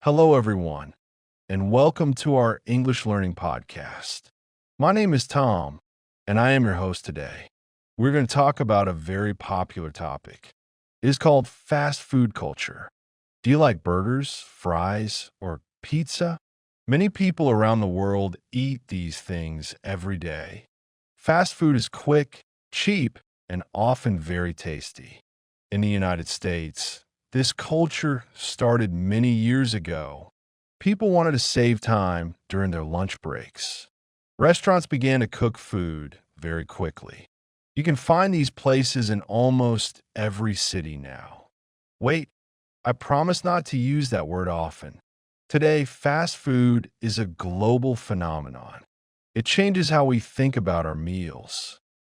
Hello, everyone, and welcome to our English Learning Podcast. My name is Tom, and I am your host today. We're going to talk about a very popular topic. It is called fast food culture. Do you like burgers, fries, or pizza? Many people around the world eat these things every day. Fast food is quick, cheap, and often very tasty. In the United States, this culture started many years ago. People wanted to save time during their lunch breaks. Restaurants began to cook food very quickly. You can find these places in almost every city now. Wait, I promise not to use that word often. Today, fast food is a global phenomenon. It changes how we think about our meals.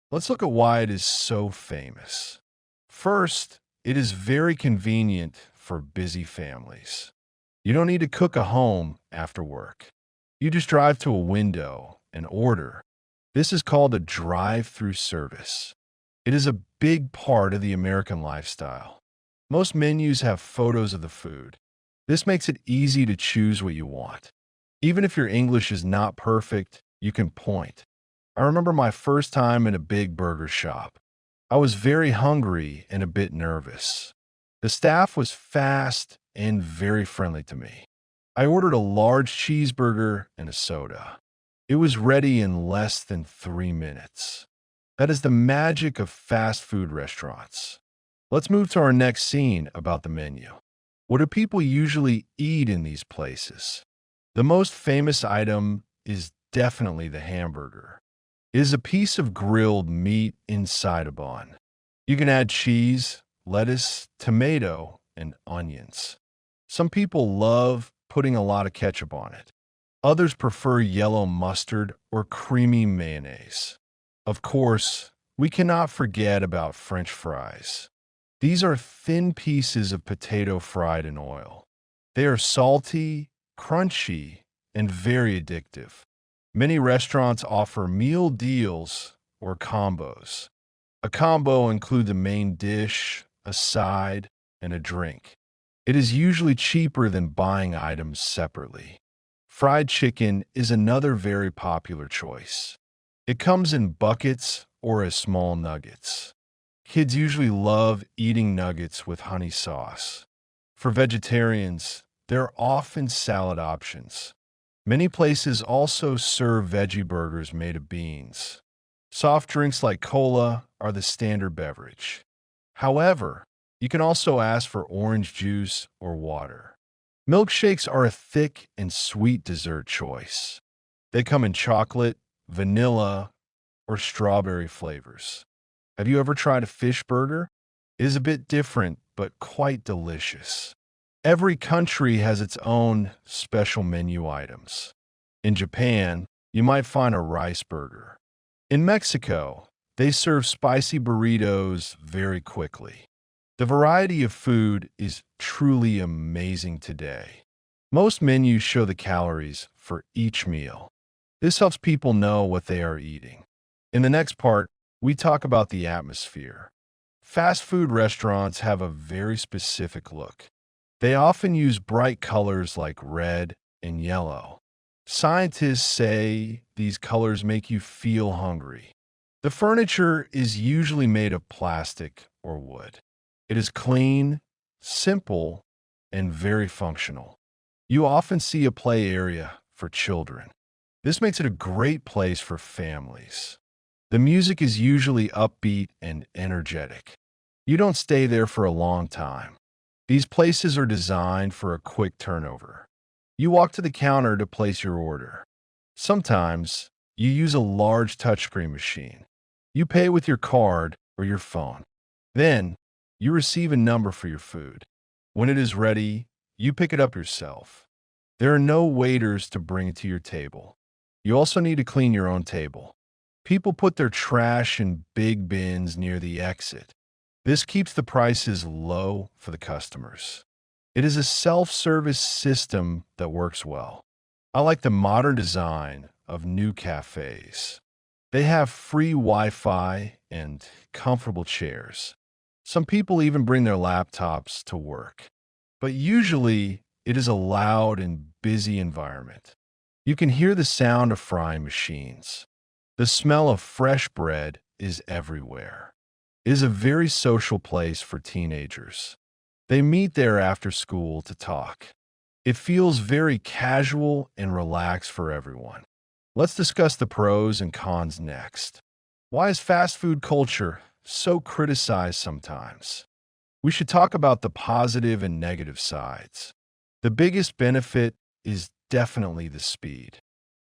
Let's look at why it is so famous. First, it is very convenient for busy families. You don't need to cook at home after work. You just drive to a window and order. This is called a drive-through service. It is a big part of the American lifestyle. Most menus have photos of the food. This makes it easy to choose what you want. Even if your English is not perfect, you can point. I remember my first time in a big burger shop. I was very hungry and a bit nervous. The staff was fast and very friendly to me. I ordered a large cheeseburger and a soda. It was ready in less than 3 minutes. That is the magic of fast food restaurants. Let's move to our next scene about the menu. What do people usually eat in these places? The most famous item is definitely the hamburger. It is a piece of grilled meat inside a bun. You can add cheese, lettuce, tomato, and onions. Some people love putting a lot of ketchup on it. Others prefer yellow mustard or creamy mayonnaise. Of course, we cannot forget about French fries. These are thin pieces of potato fried in oil. They are salty, crunchy, and very addictive. Many restaurants offer meal deals or combos. A combo includes a main dish, a side, and a drink. It is usually cheaper than buying items separately. Fried chicken is another very popular choice. It comes in buckets or as small nuggets. Kids usually love eating nuggets with honey sauce. For vegetarians, there are often salad options. Many places also serve veggie burgers made of beans. Soft drinks like cola are the standard beverage. However, you can also ask for orange juice or water. Milkshakes are a thick and sweet dessert choice. They come in chocolate, vanilla, or strawberry flavors. Have you ever tried a fish burger? It is a bit different, but quite delicious. Every country has its own special menu items. In Japan, you might find a rice burger. In Mexico, they serve spicy burritos very quickly. The variety of food is truly amazing today. Most menus show the calories for each meal. This helps people know what they are eating. In the next part, we talk about the atmosphere. Fast food restaurants have a very specific look. They often use bright colors like red and yellow. Scientists say these colors make you feel hungry. The furniture is usually made of plastic or wood. It is clean, simple, and very functional. You often see a play area for children. This makes it a great place for families. The music is usually upbeat and energetic. You don't stay there for a long time. These places are designed for a quick turnover. You walk to the counter to place your order. Sometimes you use a large touchscreen machine. You pay with your card or your phone. Then you receive a number for your food. When it is ready, you pick it up yourself. There are no waiters to bring it to your table. You also need to clean your own table. People put their trash in big bins near the exit. This keeps the prices low for the customers. It is a self-service system that works well. I like the modern design of new cafes. They have free Wi-Fi and comfortable chairs. Some people even bring their laptops to work. But usually, It is a loud and busy environment. You can hear the sound of frying machines. The smell of fresh bread is everywhere. It is a very social place for teenagers. They meet there after school to talk. It feels very casual and relaxed for everyone. Let's discuss the pros and cons next. Why is fast food culture so criticized sometimes? We should talk about the positive and negative sides. The biggest benefit is definitely the speed.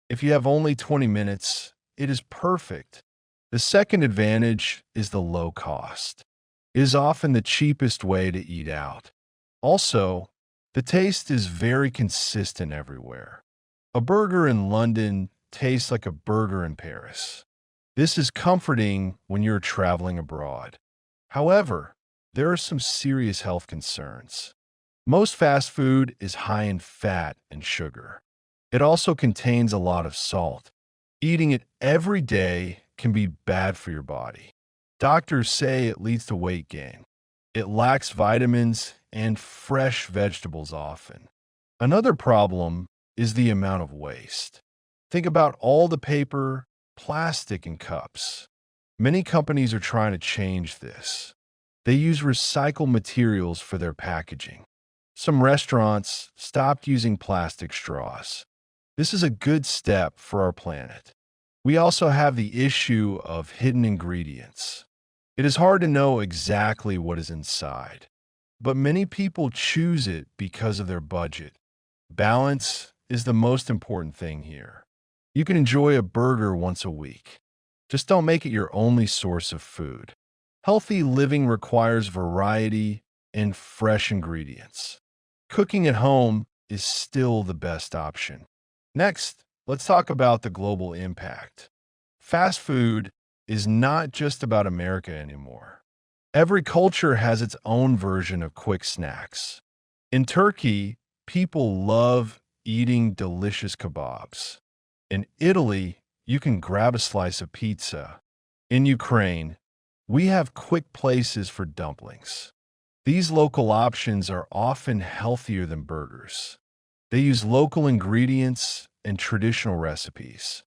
If you have only 20 minutes, it is perfect. The second advantage is the low cost. It is often the cheapest way to eat out. Also, the taste is very consistent everywhere. A burger in London tastes like a burger in Paris. This is comforting when you're traveling abroad. However, there are some serious health concerns. Most fast food is high in fat and sugar. It also contains a lot of salt. Eating it every day can be bad for your body. Doctors say it leads to weight gain. It lacks vitamins and fresh vegetables often. Another problem is the amount of waste. Think about all the paper, plastic, and cups. Many companies are trying to change this. They use recycled materials for their packaging. Some restaurants stopped using plastic straws. This is a good step for our planet. We also have the issue of hidden ingredients. It is hard to know exactly what is inside, but many people choose it because of their budget. Balance is the most important thing here. You can enjoy a burger once a week. Just don't make it your only source of food. Healthy living requires variety and fresh ingredients. Cooking at home is still the best option. Next, let's talk about the global impact. Fast food is not just about America anymore. Every culture has its own version of quick snacks. In Turkey, people love eating delicious kebabs. In Italy, you can grab a slice of pizza. In Ukraine, we have quick places for dumplings. These local options are often healthier than burgers. They use local ingredients and traditional recipes.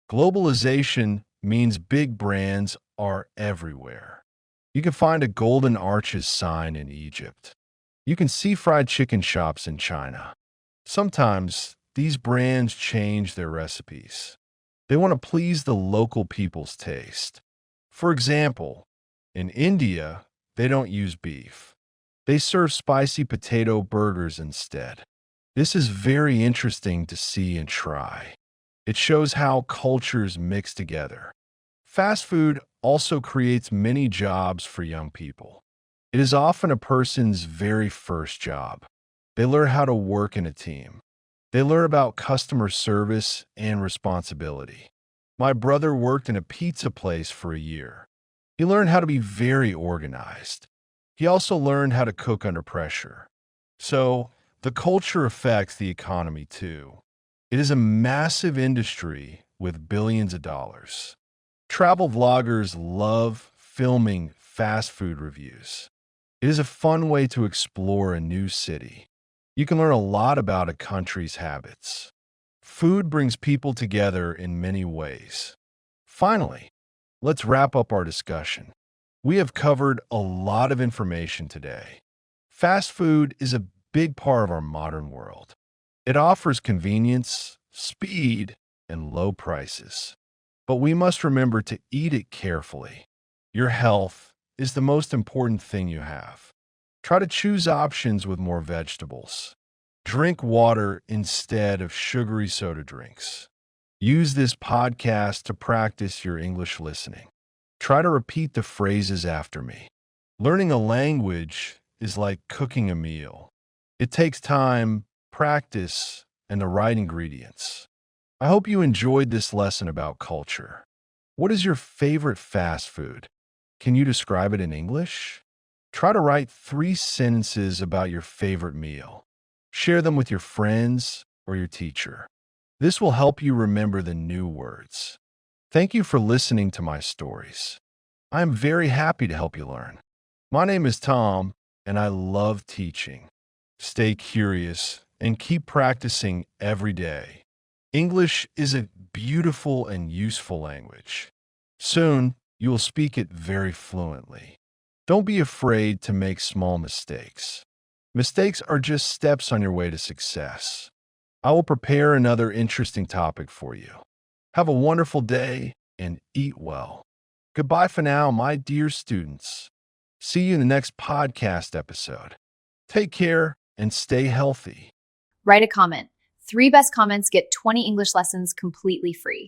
Globalization means big brands are everywhere. You can find a Golden Arches sign in Egypt. You can see fried chicken shops in China. Sometimes these brands change their recipes. They want to please the local people's taste. For example, in India, they don't use beef. They serve spicy potato burgers instead. This is very interesting to see and try. It shows how cultures mix together. Fast food also creates many jobs for young people. It is often a person's very first job. They learn how to work in a team. They learn about customer service and responsibility. My brother worked in a pizza place for a year. He learned how to be very organized. He also learned how to cook under pressure. So, the culture affects the economy too. It is a massive industry with billions of dollars. Travel vloggers love filming fast food reviews. It is a fun way to explore a new city. You can learn a lot about a country's habits. Food brings people together in many ways. Finally, let's wrap up our discussion. We have covered a lot of information today. Fast food is a big part of our modern world. It offers convenience, speed, and low prices. But we must remember to eat it carefully. Your health is the most important thing you have. Try to choose options with more vegetables. Drink water instead of sugary soda drinks. Use this podcast to practice your English listening. Try to repeat the phrases after me. Learning a language is like cooking a meal. It takes time, practice, and the right ingredients. I hope you enjoyed this lesson about culture. What is your favorite fast food? Can you describe it in English? Try to write 3 sentences about your favorite meal. Share them with your friends or your teacher. This will help you remember the new words. Thank you for listening to my stories. I am very happy to help you learn. My name is Tom, and I love teaching. Stay curious and keep practicing every day. English is a beautiful and useful language. Soon, you will speak it very fluently. Don't be afraid to make small mistakes. Mistakes are just steps on your way to success. I will prepare another interesting topic for you. Have a wonderful day and eat well. Goodbye for now, my dear students. See you in the next podcast episode. Take care and stay healthy. Write a comment. 3 best comments get 20 English lessons completely free.